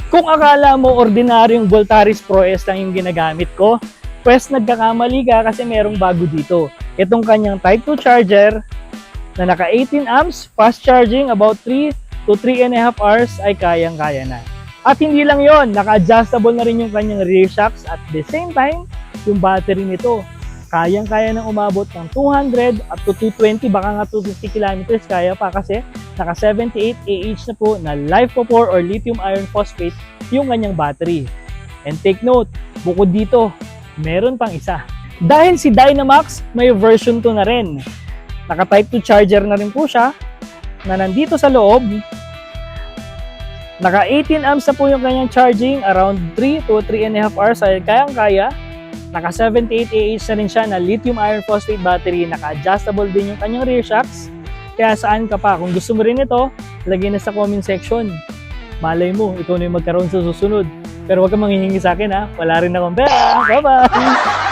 Kung akala mo ordinaryong Voltaris Pro S lang yung ginagamit ko, pues nagkakamali ka kasi merong bago dito. Itong kanyang Type 2 charger na naka 18 amps, fast charging, about 3 to 3.5 hours ay kayang-kaya na. At hindi lang yon, naka-adjustable na rin yung kanyang rear shocks at the same time, yung battery nito, kayang-kaya nang umabot ng 200 up to 220, baka nga 250 kilometers kaya pa kasi naka 78 Ah na po na LiFePO4 or lithium iron phosphate yung kanyang battery. And take note, bukod dito, meron pang isa. Dahil si Dynamax, may version 2 na rin. Naka Type 2 charger na rin po siya na nandito sa loob. Naka 18 amps na po yung kanyang charging, around 3 to 3.5 hours ay kayang-kaya. Naka 78 Ah na rin siya na lithium iron phosphate battery, naka-adjustable din yung kanyang rear shocks. Kaya saan ka pa? Kung gusto mo rin ito, lagay na sa comment section. Malay mo, ikaw na yung magkaroon sa susunod. Pero huwag kang manghihingi sa akin ha, wala rin akong pera. Bye-bye!